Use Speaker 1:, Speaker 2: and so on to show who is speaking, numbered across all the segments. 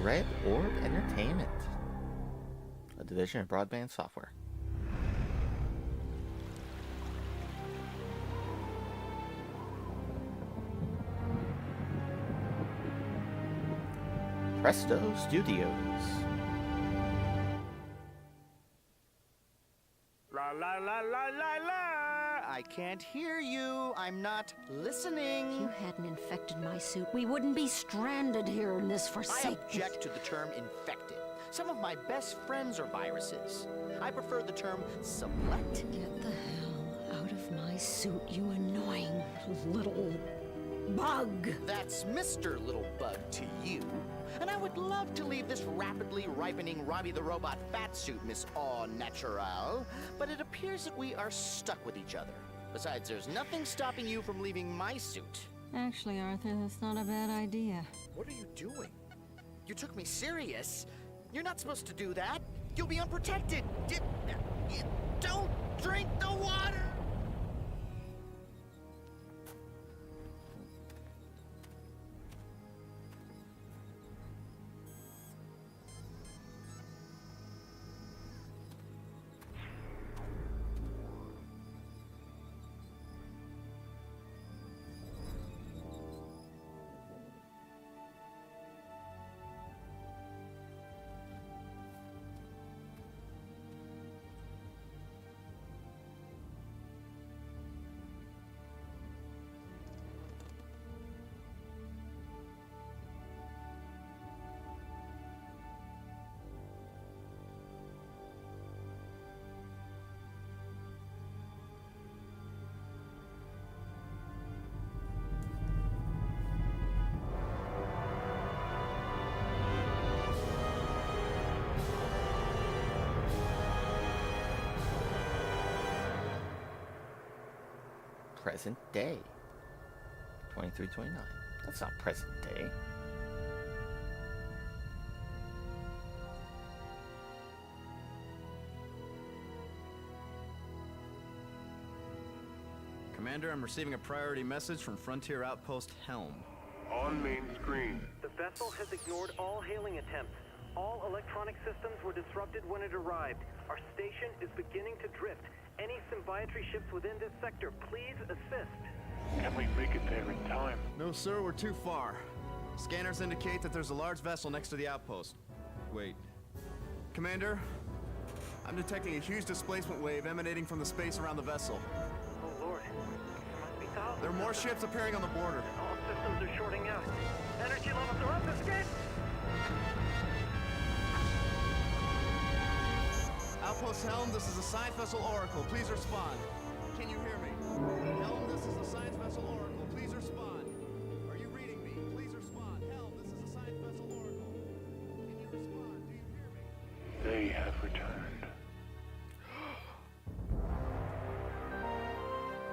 Speaker 1: Red Orb Entertainment, a division of Broadband Software. Presto Studios.
Speaker 2: La la la la la la! I can't hear you. I'm not listening.
Speaker 3: If you hadn't infected my suit, we wouldn't be stranded here in this forsaken...
Speaker 2: I object to the term infected. Some of my best friends are viruses. I prefer the term select.
Speaker 3: Get the hell out of my suit, you annoying little bug.
Speaker 2: That's Mr. Little Bug to you. And I would love to leave this rapidly ripening Robbie the Robot fat suit, Miss Au Natural, but it appears that we are stuck with each other. Besides, there's nothing stopping you from leaving my suit.
Speaker 3: Actually, Arthur, that's not a bad idea.
Speaker 2: What are you doing? You took me serious. You're not supposed to do that. You'll be unprotected. Don't drink the water!
Speaker 1: Present day. 2329. That's not present day.
Speaker 4: Commander, I'm receiving a priority message from Frontier Outpost Helm.
Speaker 5: On main screen.
Speaker 6: The vessel has ignored all hailing attempts. All electronic systems were disrupted when it arrived. Our station is beginning to drift. Any symbiometry ships within this sector, please assist.
Speaker 5: Can we make it there in time?
Speaker 4: No, sir, we're too far. Scanners indicate that there's a large vessel next to the outpost. Wait. Commander, I'm detecting a huge displacement wave emanating from the space around the vessel.
Speaker 6: Oh, Lord. There must be thousands.
Speaker 4: There are more ships appearing on the border.
Speaker 6: All systems are shorting out. Energy levels are up. Escape!
Speaker 4: Outpost Helm, this is a science vessel Oracle. Please respond. Can you hear me? Helm, this is a science vessel Oracle. Please respond. Are you reading me? Please respond. Helm, this is a science vessel Oracle. Can you respond? Do you hear me?
Speaker 5: They have returned.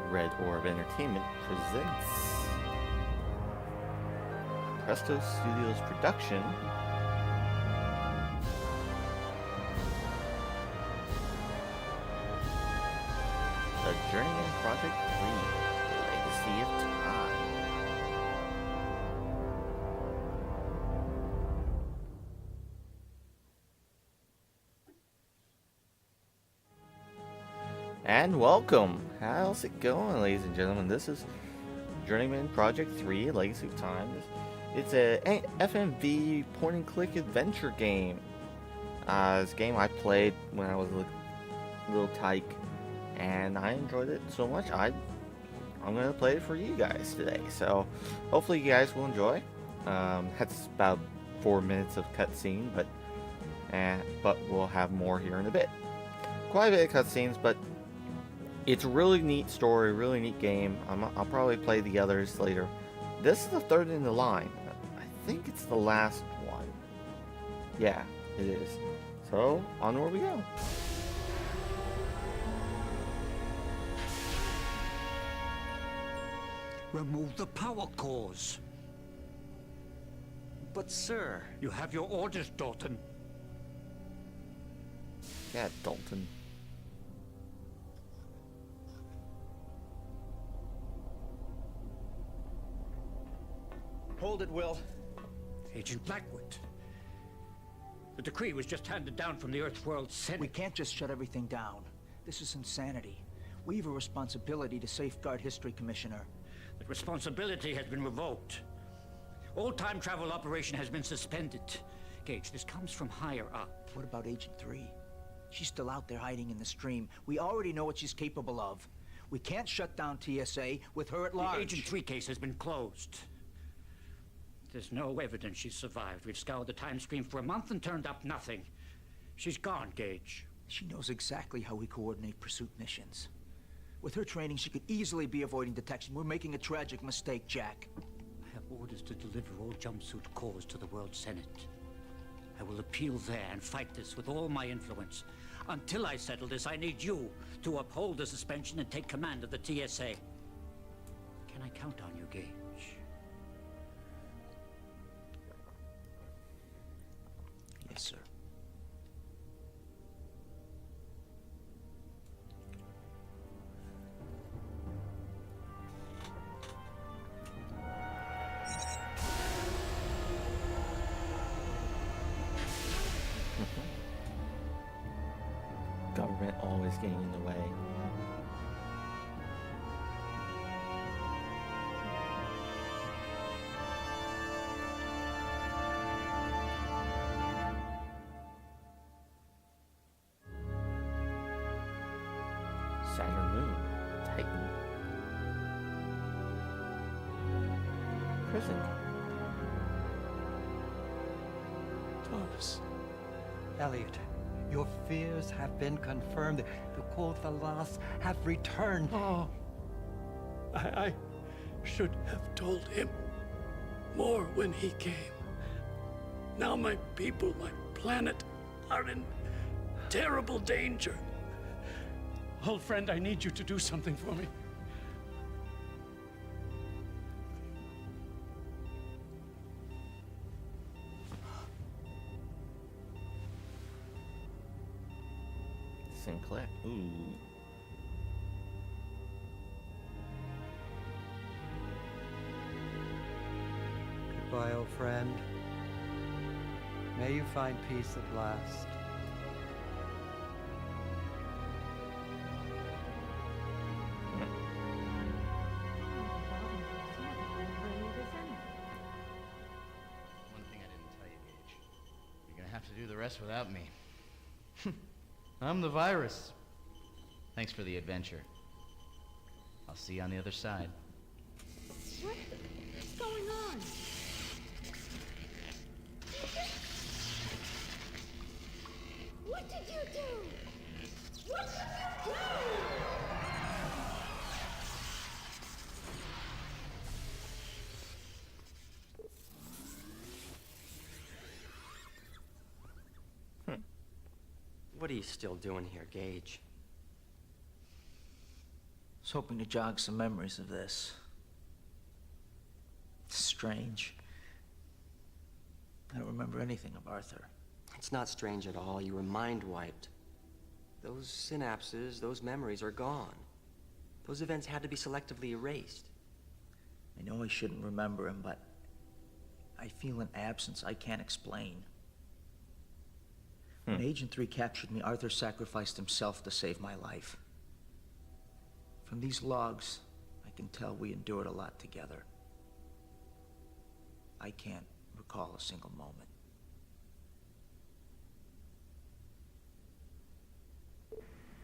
Speaker 1: Red Orb Entertainment presents Presto Studios production The Journeyman Project 3, Legacy of Time. And welcome! How's it going, ladies and gentlemen? This is Journeyman Project 3, Legacy of Time. It's a FMV point-and-click adventure game. This game I played when I was a little tyke, and I enjoyed it so much I'm gonna play it for you guys today. So hopefully you guys will enjoy. That's about 4 minutes of cutscene, but we'll have more here in a bit. Quite a bit of cutscenes, but it's a really neat story, really neat game. I'll probably play the others later. This is the third in the line. I think it's the last one. Yeah, it is. So onward we go.
Speaker 7: Remove the power cores.
Speaker 8: But sir...
Speaker 7: You have your orders, Dalton.
Speaker 1: Yeah, Dalton.
Speaker 4: Hold it, Will.
Speaker 7: Agent Blackwood, The decree was just handed down from the Earthworld Senate.
Speaker 8: We can't just shut everything down. This is insanity. We have a responsibility to safeguard history, Commissioner.
Speaker 7: That responsibility has been revoked. All time travel operation has been suspended. Gage, this comes from higher up.
Speaker 8: What about Agent 3? She's still out there hiding in the stream. We already know what she's capable of. We can't shut down TSA with her at large.
Speaker 7: The Agent 3 case has been closed. There's no evidence she's survived. We've scoured the time stream for a month and turned up nothing. She's gone, Gage.
Speaker 8: She knows exactly how we coordinate pursuit missions. With her training, she could easily be avoiding detection. We're making a tragic mistake, Jack.
Speaker 7: I have orders to deliver all jumpsuit cores to the World Senate. I will appeal there and fight this with all my influence. Until I settle this, I need you to uphold the suspension and take command of the TSA. Can I count on you, Gage?
Speaker 8: Yes, sir.
Speaker 1: Government always getting in the way. Saturn Moon, Titan, prison.
Speaker 9: Thomas. Elliot, your fears have been confirmed. The Kothalas have returned.
Speaker 10: Oh, I should have told him more when he came. Now my people, my planet, are in terrible danger. Old friend, I need you to do something for me.
Speaker 1: Sinclair. Ooh.
Speaker 9: Goodbye, old friend. May you find peace at last.
Speaker 2: One thing I didn't tell you, Gage. You're gonna have to do the rest without me. I'm the virus. Thanks for the adventure. I'll see you on the other side.
Speaker 3: What's going on? What did you do? What did you do?
Speaker 11: What are you still doing here, Gage?
Speaker 8: I was hoping to jog some memories of this. It's strange. I don't remember anything of Arthur.
Speaker 11: It's not strange at all. You were mind-wiped. Those synapses, those memories are gone. Those events had to be selectively erased.
Speaker 8: I know I shouldn't remember him, but I feel an absence I can't explain. When Agent 3 captured me, Arthur sacrificed himself to save my life. From these logs, I can tell we endured a lot together. I can't recall a single moment.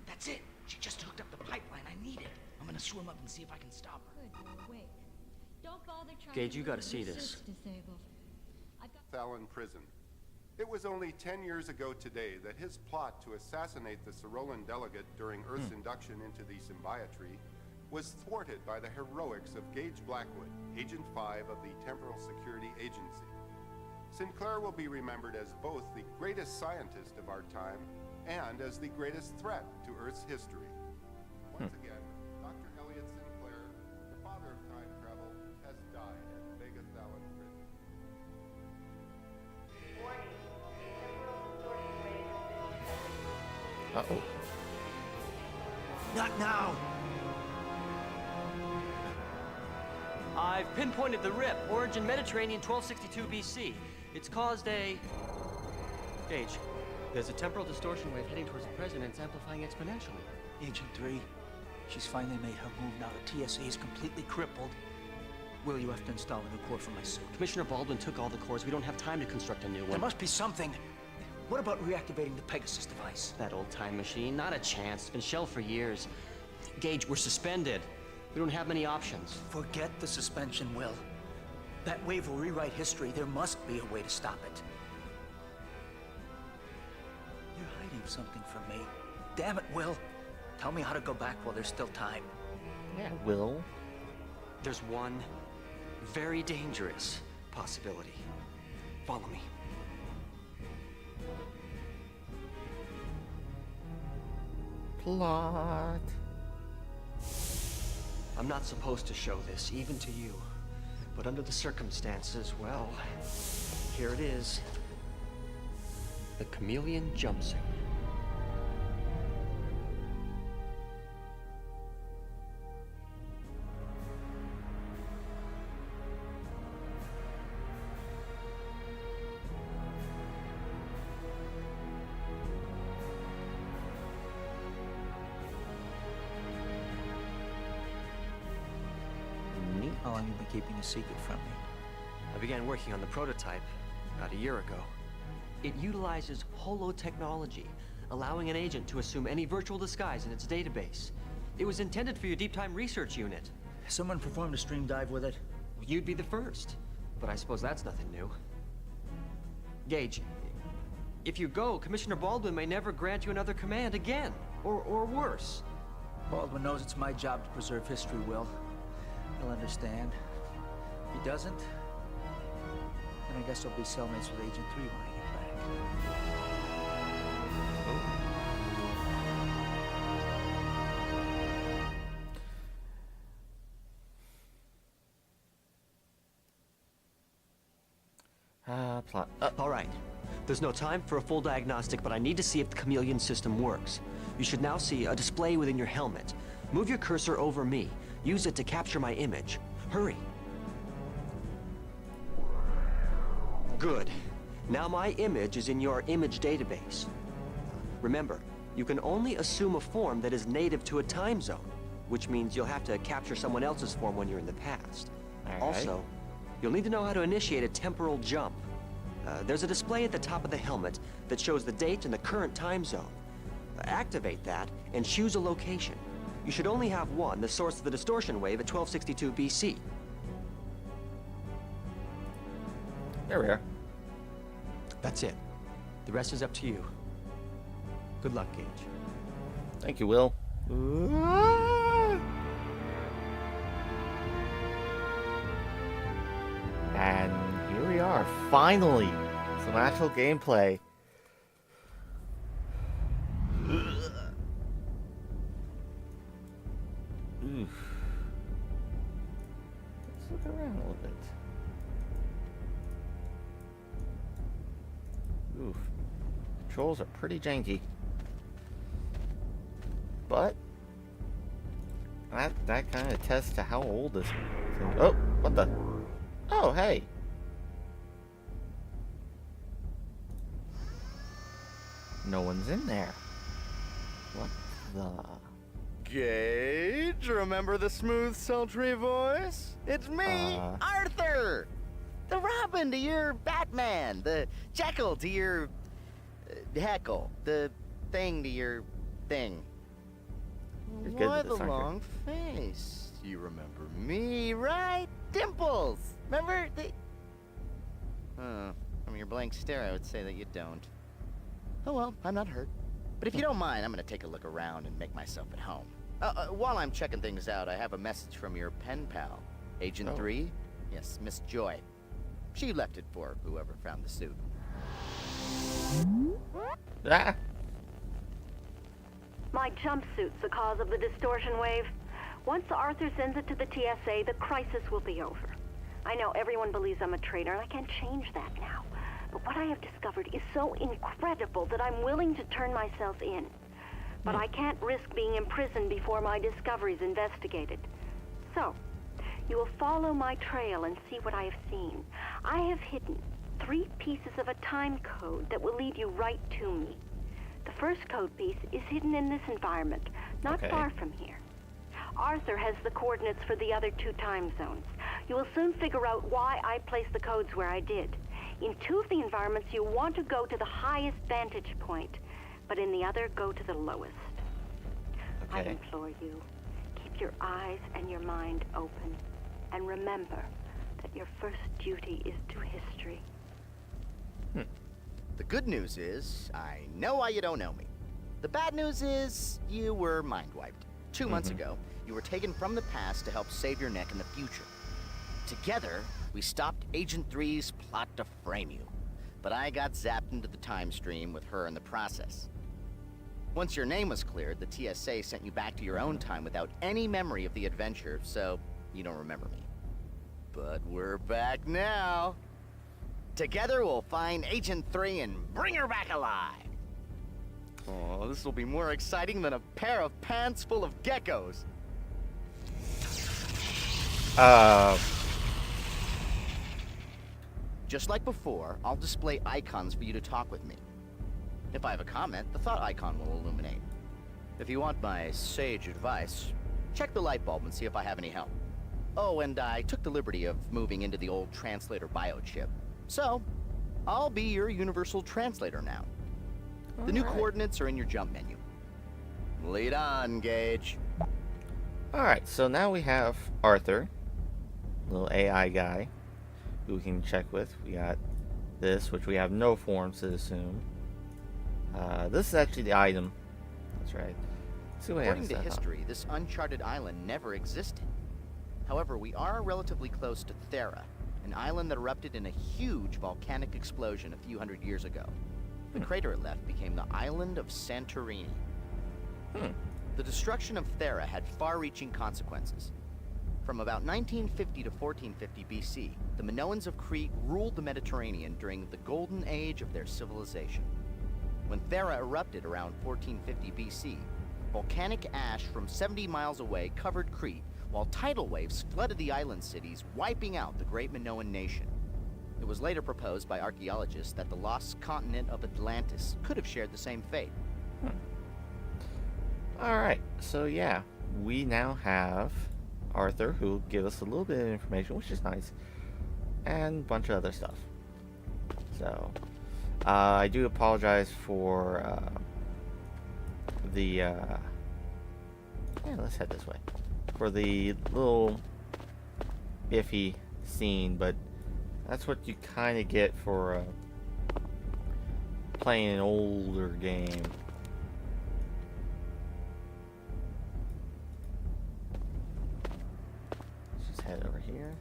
Speaker 12: That's it. She just hooked up the pipeline. I need it. I'm gonna swim up and see if I can stop her.
Speaker 3: Good, wait. Don't bother trying
Speaker 11: Gage,
Speaker 3: to
Speaker 11: you gotta
Speaker 3: move
Speaker 11: see
Speaker 3: your
Speaker 11: this.
Speaker 3: suit's disabled.
Speaker 13: Fallon Prison. It was only 10 years ago today that his plot to assassinate the Cerolan delegate during Earth's induction into the Symbiotry was thwarted by the heroics of Gage Blackwood, Agent 5 of the Temporal Security Agency. Sinclair will be remembered as both the greatest scientist of our time and as the greatest threat to Earth's history. Once again, Dr. Elliot Sinclair, the father of time travel, has died at Vega Fallon Prison.
Speaker 1: Uh-oh.
Speaker 8: Not now!
Speaker 14: I've pinpointed the rip. Origin Mediterranean 1262 BC. It's caused a
Speaker 11: Gage, there's a temporal distortion wave heading towards the President. It's amplifying exponentially.
Speaker 8: Agent 3, she's finally made her move now. The TSA is completely crippled. Will, you have to install a new core for my suit.
Speaker 11: Commissioner Baldwin took all the cores. We don't have time to construct a new one.
Speaker 8: There must be something. What about reactivating the Pegasus device?
Speaker 11: That old time machine? Not a chance. It's been shelved for years. Gage, we're suspended. We don't have many options.
Speaker 8: Forget the suspension, Will. That wave will rewrite history. There must be a way to stop it. You're hiding something from me. Damn it, Will. Tell me how to go back while there's still time.
Speaker 1: Yeah, Will.
Speaker 11: There's one very dangerous possibility. Follow me.
Speaker 1: Plot.
Speaker 11: I'm not supposed to show this, even to you. But under the circumstances, well, here it is. The chameleon jumpsuit.
Speaker 8: How long have you been keeping a secret from me?
Speaker 11: I began working on the prototype about a year ago. It utilizes holotechnology, allowing an agent to assume any virtual disguise in its database. It was intended for your deep time research unit.
Speaker 8: Someone performed a stream dive with it?
Speaker 11: You'd be the first, but I suppose that's nothing new. Gage, if you go, Commissioner Baldwin may never grant you another command again, or worse.
Speaker 8: Baldwin knows it's my job to preserve history, Will. He'll understand. If he doesn't, then I guess I'll be cellmates with Agent 3 when I get back.
Speaker 1: Plot.
Speaker 11: All right. There's no time for a full diagnostic, but I need to see if the chameleon system works. You should now see a display within your helmet. Move your cursor over me. Use it to capture my image. Hurry. Good. Now my image is in your image database. Remember, you can only assume a form that is native to a time zone, which means you'll have to capture someone else's form when you're in the past.
Speaker 1: All right.
Speaker 11: Also, you'll need to know how to initiate a temporal jump. There's a display at the top of the helmet that shows the date and the current time zone. Activate that and choose a location. You should only have one, the source of the distortion wave at 1262 BC.
Speaker 1: There we are.
Speaker 11: That's it. The rest is up to you. Good luck, Gage.
Speaker 1: Thank you, Will. And here we are, finally, some actual gameplay. Oof. Let's look around a little bit. Oof. Controls are pretty janky. But that kind of attests to how old this thing. Oh, what the? Oh, hey. No one's in there. What the?
Speaker 2: Gage, remember the smooth, sultry voice? It's me, Arthur! The Robin to your Batman, the Jekyll to your Heckle, the Thing to your Thing. Why the long face? You remember me, right? Dimples! Remember the... from your blank stare, I would say that you don't. Oh well, I'm not hurt. But if you don't mind, I'm gonna take a look around and make myself at home. While I'm checking things out, I have a message from your pen pal, Agent 3. Yes, Miss Joy. She left it for whoever found the suit.
Speaker 1: Ah.
Speaker 15: My jumpsuit's the cause of the distortion wave. Once Arthur sends it to the TSA, the crisis will be over. I know everyone believes I'm a traitor, and I can't change that now. But what I have discovered is so incredible that I'm willing to turn myself in. But I can't risk being imprisoned before my discovery's investigated. So, you will follow my trail and see what I have seen. I have hidden 3 pieces of a time code that will lead you right to me. The first code piece is hidden in this environment, not far from here. Arthur has the coordinates for the other 2 time zones. You will soon figure out why I placed the codes where I did. In 2 of the environments, you want to go to the highest vantage point, but in the other, go to the lowest. I implore you, keep your eyes and your mind open, and remember that your first duty is to history.
Speaker 2: The good news is, I know why you don't know me. The bad news is, you were mind-wiped. 2 months ago, you were taken from the past to help save your neck in the future. Together, we stopped Agent 3's plot to frame you. But I got zapped into the time stream with her in the process. Once your name was cleared, the TSA sent you back to your own time without any memory of the adventure, so you don't remember me. But we're back now. Together, we'll find Agent 3 and bring her back alive. Oh, this will be more exciting than a pair of pants full of geckos. Just like before, I'll display icons for you to talk with me. If I have a comment, the thought icon will illuminate. If you want my sage advice, check the light bulb and see if I have any help. Oh, and I took the liberty of moving into the old translator biochip. So, I'll be your universal translator now. The new coordinates are in your jump menu. Lead on, Gage.
Speaker 1: Alright, so now we have Arthur, little AI guy, who we can check with. We got this, which we have no forms to assume. This is actually the item. That's right. Let's see what
Speaker 2: According to
Speaker 1: happens.
Speaker 2: history, this uncharted island never existed. However, we are relatively close to Thera, an island that erupted in a huge volcanic explosion a few hundred years ago. The crater it left became the island of Santorini. The destruction of Thera had far-reaching consequences. From about 1950 to 1450 BC, the Minoans of Crete ruled the Mediterranean during the golden age of their civilization. When Thera erupted around 1450 BC, volcanic ash from 70 miles away covered Crete, while tidal waves flooded the island cities, wiping out the great Minoan nation. It was later proposed by archaeologists that the lost continent of Atlantis could have shared the same fate.
Speaker 1: Alright, so yeah, we now have Arthur, who will give us a little bit of information, which is nice, and a bunch of other stuff. So, I do apologize for yeah, let's head this way. For the little iffy scene, but that's what you kind of get for playing an older game. Let's just head over here.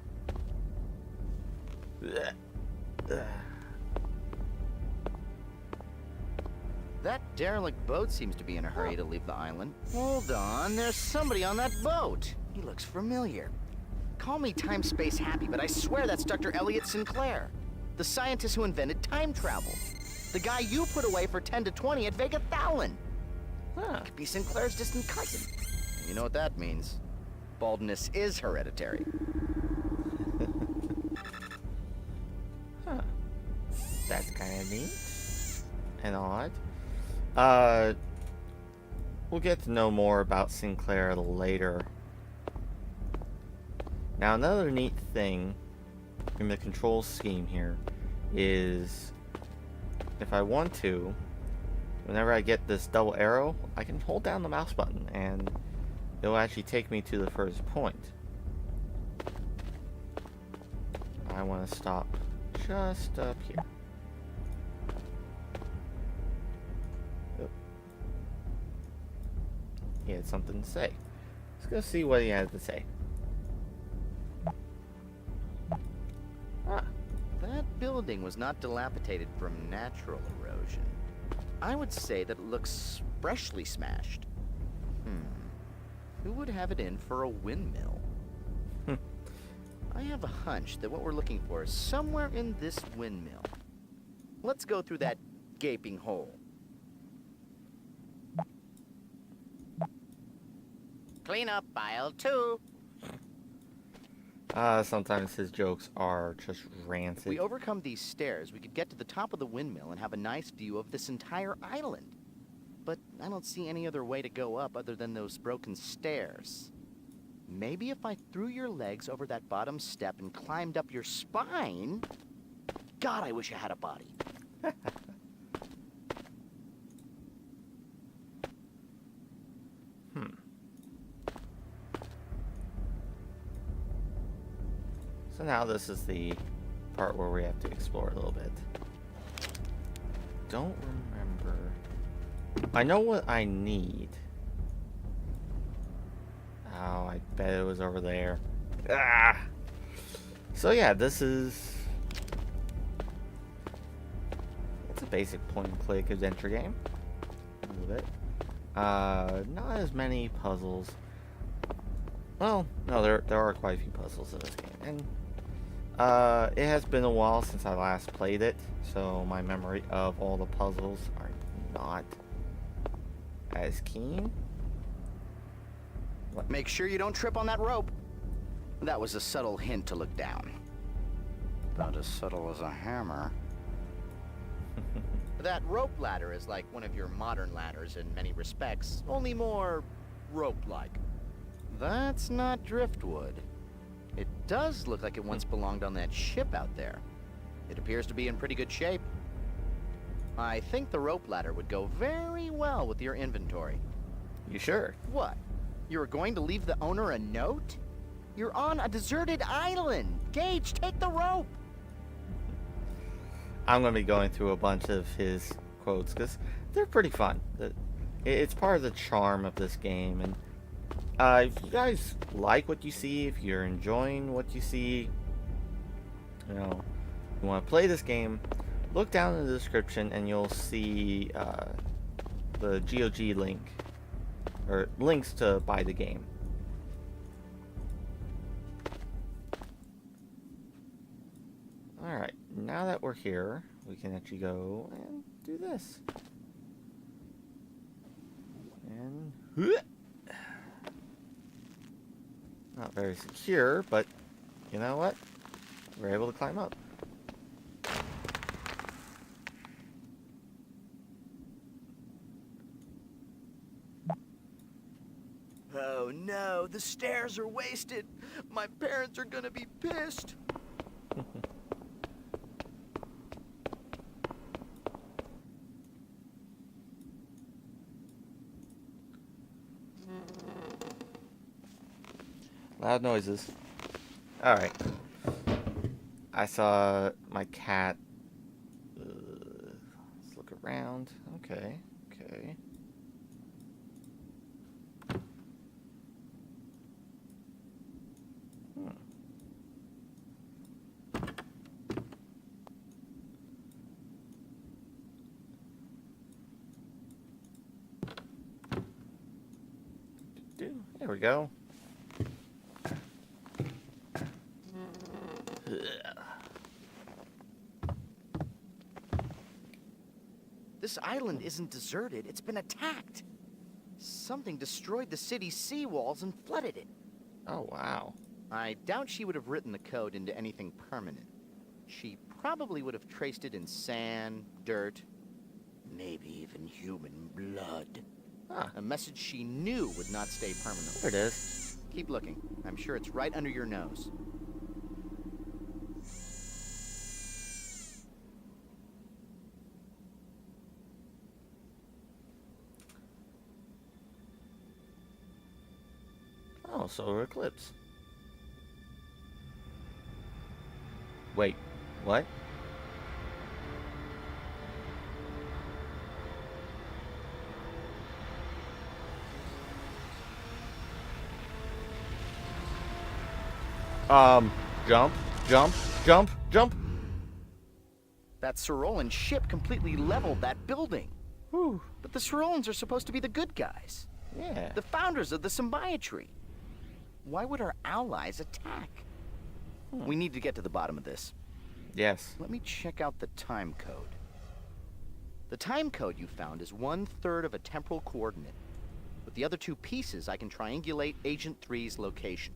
Speaker 2: That derelict boat seems to be in a hurry to leave the island. Hold on, there's somebody on that boat. He looks familiar. Call me time-space happy, but I swear that's Dr. Elliot Sinclair, the scientist who invented time travel. The guy you put away for 10 to 20 at Vega Thalon. Could be Sinclair's distant cousin. And you know what that means. Baldness is hereditary.
Speaker 1: That's kind of neat and odd. We'll get to know more about Sinclair later. Now, another neat thing in the control scheme here is if I want to, whenever I get this double arrow, I can hold down the mouse button and it'll actually take me to the first point. I want to stop just up here. He had something to say. Let's go see what he had to say.
Speaker 2: That building was not dilapidated from natural erosion. I would say that it looks freshly smashed. Who would have it in for a windmill? I have a hunch that what we're looking for is somewhere in this windmill. Let's go through that gaping hole. Clean up aisle 2.
Speaker 1: Sometimes his jokes are just rancid.
Speaker 2: If we overcome these stairs, we could get to the top of the windmill and have a nice view of this entire island. But I don't see any other way to go up other than those broken stairs. Maybe if I threw your legs over that bottom step and climbed up your spine... God, I wish I had a body.
Speaker 1: So now this is the part where we have to explore a little bit. Don't remember. I know what I need. Oh, I bet it was over there. Ah! So yeah, this is... It's a basic point-and-click adventure game. A little bit. Not as many puzzles. Well, no, there are quite a few puzzles in this game. And it has been a while since I last played it, so my memory of all the puzzles are not as keen.
Speaker 2: Make sure you don't trip on that rope. That was a subtle hint to look down. About as subtle as a hammer. That rope ladder is like one of your modern ladders in many respects, only more rope-like. That's not driftwood. It does look like it once belonged on that ship out there. It appears to be in pretty good shape. I think the rope ladder would go very well with your inventory.
Speaker 1: You sure?
Speaker 2: What? You're going to leave the owner a note? You're on a deserted island. Gage, take the rope.
Speaker 1: I'm going to be going through a bunch of his quotes because they're pretty fun. It's part of the charm of this game. And if you guys like what you see, if you're enjoying what you see, you know, you want to play this game, look down in the description and you'll see the GOG link, or links to buy the game. Alright, now that we're here, we can actually go and do this. And... Not very secure, but you know what? We're able to climb up.
Speaker 2: Oh no, the stairs are wasted. My parents are gonna be pissed.
Speaker 1: Loud noises. Alright. I saw my cat. Let's look around. Okay. Okay. There we go.
Speaker 2: This island isn't deserted, it's been attacked. Something destroyed the city's seawalls and flooded it.
Speaker 1: Oh, wow.
Speaker 2: I doubt she would have written the code into anything permanent. She probably would have traced it in sand, dirt, maybe even human blood. A message she knew would not stay permanent.
Speaker 1: There it is.
Speaker 2: Keep looking. I'm sure it's right under your nose.
Speaker 1: Oh, solar eclipse. Wait, what? Jump, jump, jump, jump.
Speaker 2: That Cyrolan ship completely leveled that building.
Speaker 1: Whew.
Speaker 2: But the Cyrolans are supposed to be the good guys.
Speaker 1: Yeah.
Speaker 2: The founders of the symbiotree. Why would our allies attack? We need to get to the bottom of this.
Speaker 1: Yes.
Speaker 2: Let me check out the time code. The time code you found is 1/3 of a temporal coordinate. With the other two pieces, I can triangulate Agent 3's location.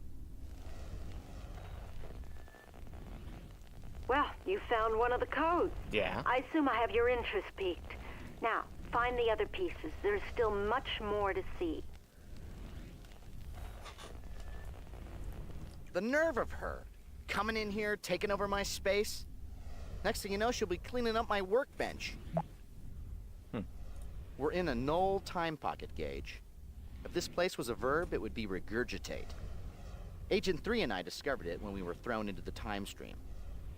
Speaker 15: you found one of the codes.
Speaker 1: Yeah.
Speaker 15: I assume I have your interest piqued. Now, find the other pieces. There's still much more to see.
Speaker 2: The nerve of her. Coming in here, taking over my space. Next thing you know, she'll be cleaning up my workbench. We're in a null time pocket, Gage. If this place was a verb, it would be regurgitate. Agent 3 and I discovered it when we were thrown into the time stream.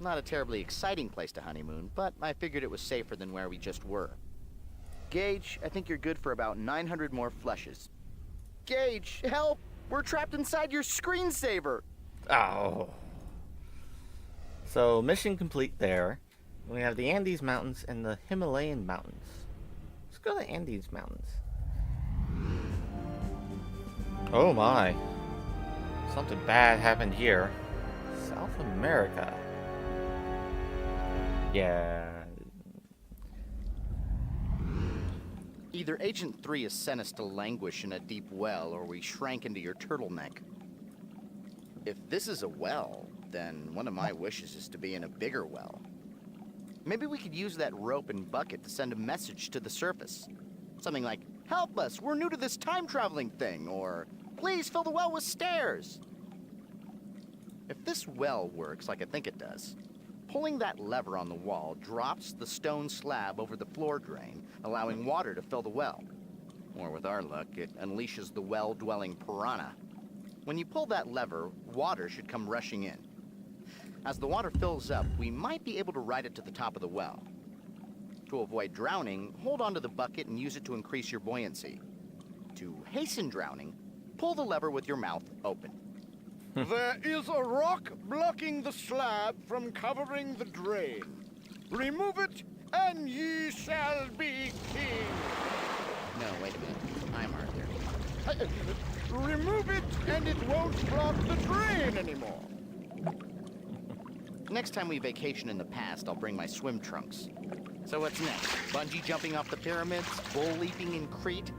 Speaker 2: Not a terribly exciting place to honeymoon, but I figured it was safer than where we just were. Gage, I think you're good for about 900 more flushes. Gage, help! We're trapped inside your screensaver!
Speaker 1: Oh. So, mission complete there. We have the Andes Mountains and the Himalayan Mountains. Let's go to the Andes Mountains. Oh my. Something bad happened here. South America. Yeah.
Speaker 2: Either Agent 3 has sent us to languish in a deep well, or we shrank into your turtleneck. If this is a well, then one of my wishes is to be in a bigger well. Maybe we could use that rope and bucket to send a message to the surface. Something like, "Help us, we're new to this time-traveling thing," or, "Please fill the well with stairs." If this well works like I think it does, pulling that lever on the wall drops the stone slab over the floor drain, allowing water to fill the well. Or with our luck, it unleashes the well-dwelling piranha. When you pull that lever, water should come rushing in. As the water fills up, we might be able to ride it to the top of the well. To avoid drowning, hold onto the bucket and use it to increase your buoyancy. To hasten drowning, pull the lever with your mouth open.
Speaker 16: There is a rock blocking the slab from covering the drain. Remove it, and ye shall be king.
Speaker 2: No, wait a minute. I'm Arthur.
Speaker 16: Remove it, and it won't block the drain anymore.
Speaker 2: Next time we vacation in the past, I'll bring my swim trunks. So what's next? Bungee jumping off the pyramids? Bull leaping in Crete?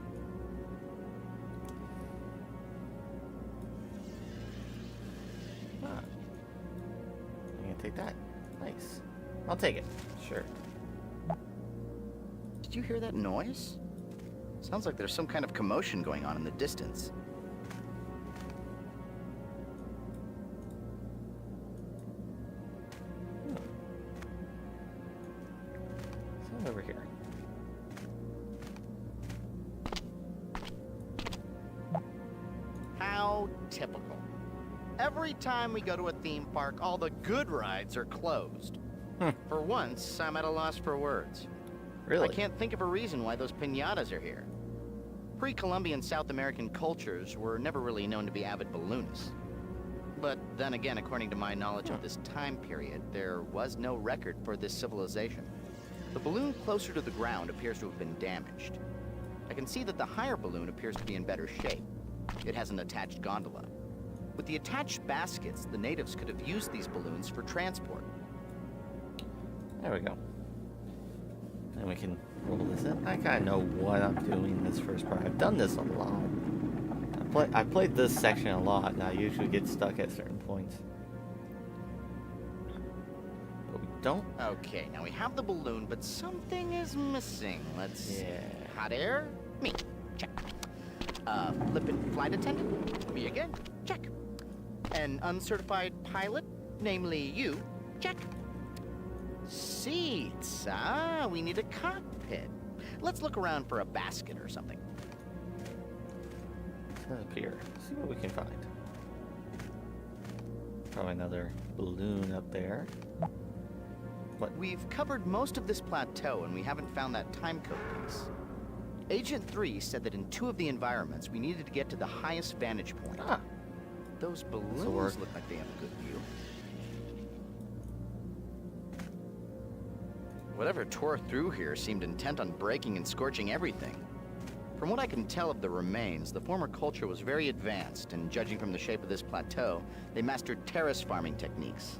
Speaker 1: Ah. I'm gonna take that. Nice. I'll take it. Sure.
Speaker 2: Did you hear that noise? Sounds like there's some kind of commotion going on in the distance.
Speaker 1: Over here.
Speaker 2: How typical. Every time we go to a theme park, all the good rides are closed. For once, I'm at a loss for words.
Speaker 1: Really?
Speaker 2: I can't think of a reason why those piñatas are here. Pre-Columbian South American cultures were never really known to be avid balloonists. But then again, according to my knowledge of this time period, there was no record for this civilization. The balloon closer to the ground appears to have been damaged. I can see that the higher balloon appears to be in better shape. It has an attached gondola. With the attached baskets, the natives could have used these balloons for transport.
Speaker 1: There we go. And we can roll this in. I kind of know what I'm doing this first part. I've done this a lot. I played this section a lot, and I usually get stuck at certain points. But we don't.
Speaker 2: Okay, now we have the balloon, but something is missing. Let's see. Hot air? Me. Check. Flippant flight attendant? Me again. Check. An uncertified pilot? Namely you? Check. Seats. Ah, we need a cockpit. Let's look around for a basket or something.
Speaker 1: Up here. See what we can find. Probably another balloon up there. What?
Speaker 2: We've covered most of this plateau and we haven't found that time code piece. Agent 3 said that in 2 of the environments we needed to get to the highest vantage point.
Speaker 1: Ah.
Speaker 2: Those balloons look like they have a good view. Whatever tore through here seemed intent on breaking and scorching everything. From what I can tell of the remains, the former culture was very advanced, and judging from the shape of this plateau, they mastered terrace farming techniques.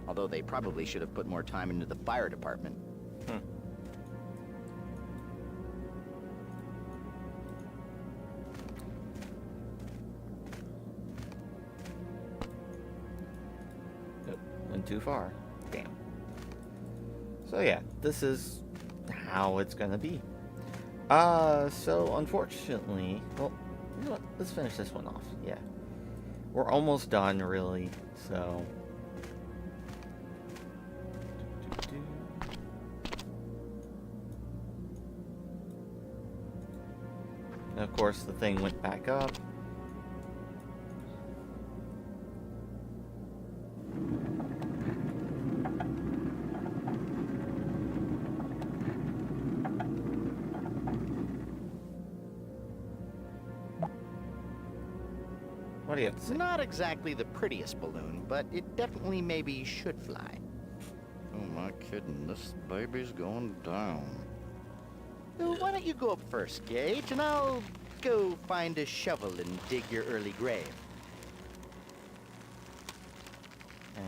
Speaker 2: Although they probably should have put more time into the fire department.
Speaker 1: Nope, went too far. Damn. So yeah, this is how it's gonna be. So unfortunately, well, you know what? Let's finish this one off. Yeah. We're almost done, really, so... And of course, the thing went back up. What do you have to say?
Speaker 2: Not exactly the prettiest balloon, but it definitely maybe should fly. Oh my kidding, this baby's going down. Why don't you go up first, Gage, and I'll go find a shovel and dig your early grave.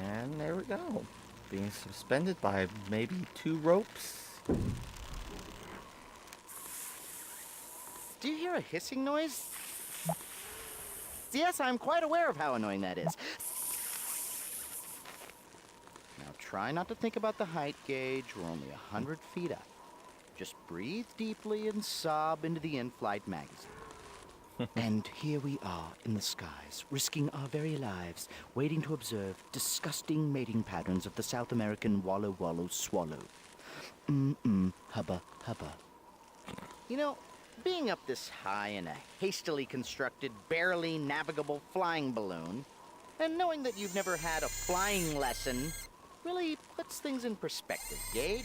Speaker 1: And there we go. Being suspended by maybe 2 ropes.
Speaker 2: Do you hear a hissing noise? Yes, I'm quite aware of how annoying that is. Now try not to think about the height, Gage. We're only 100 feet up. Just breathe deeply and sob into the in-flight magazine. And here we are in the skies, risking our very lives, waiting to observe disgusting mating patterns of the South American wallow wallow swallow. Hubba hubba. You know, being up this high in a hastily constructed, barely navigable flying balloon, and knowing that you've never had a flying lesson, really puts things in perspective, Gage.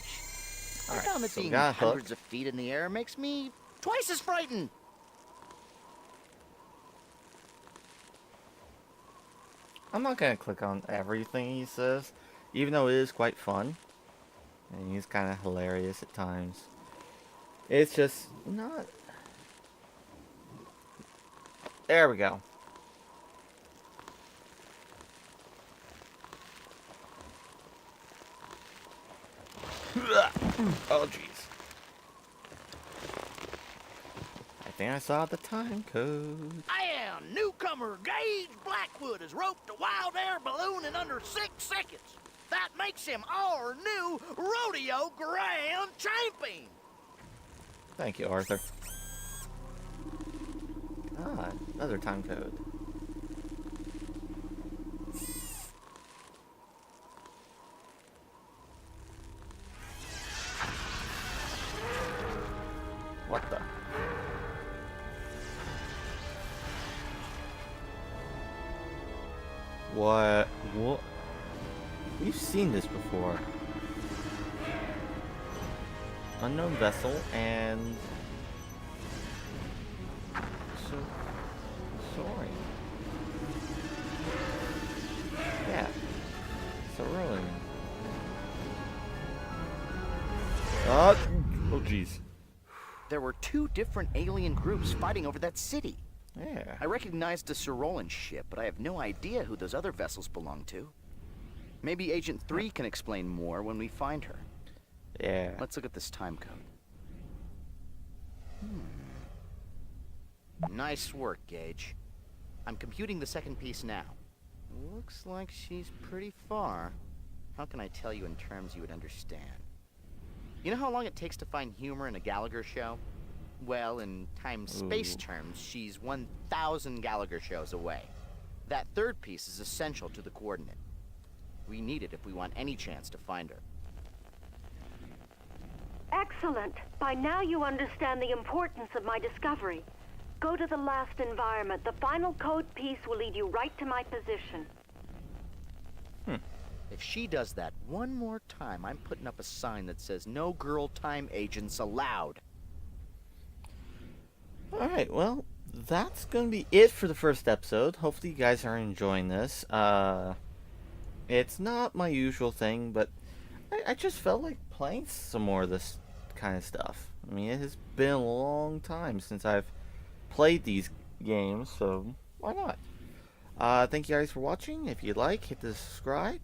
Speaker 2: I found that being hundreds of feet in the air makes me twice as frightened.
Speaker 1: I'm not gonna click on everything he says, even though it is quite fun. And he's kind of hilarious at times. It's just not... There we go. Oh, jeez. I think I saw the time code.
Speaker 2: I am newcomer Gage Blackwood has roped a wild air balloon in under 6 seconds. That makes him our new rodeo grand champion.
Speaker 1: Thank you, Arthur. Ah, another time code. What the? What? What? We've seen this before. Unknown vessel and... Sorry. Yeah. Cerulean. Oh, jeez.
Speaker 2: There were 2 different alien groups fighting over that city.
Speaker 1: Yeah.
Speaker 2: I recognized the Cerulean ship, but I have no idea who those other vessels belong to. Maybe Agent 3 can explain more when we find her.
Speaker 1: Yeah.
Speaker 2: Let's look at this time code. Nice work, Gage. I'm computing the second piece now. Looks like she's pretty far. How can I tell you in terms you would understand? You know how long it takes to find humor in a Gallagher show? Well, in time-space terms, she's 1,000 Gallagher shows away. That third piece is essential to the coordinate. We need it if we want any chance to find her.
Speaker 15: Excellent. By now you understand the importance of my discovery. Go to the last environment. The final code piece will lead you right to my position.
Speaker 2: If she does that one more time, I'm putting up a sign that says no girl time agents allowed.
Speaker 1: Alright, well, that's going to be it for the first episode. Hopefully you guys are enjoying this. It's not my usual thing, but I just felt like playing some more of this kind of stuff. I mean, it has been a long time since I've played these games, so why not? Thank you guys for watching. If you like, hit the subscribe.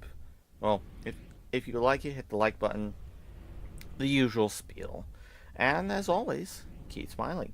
Speaker 1: Well, if you like it, hit the like button. The usual spiel. And as always, keep smiling.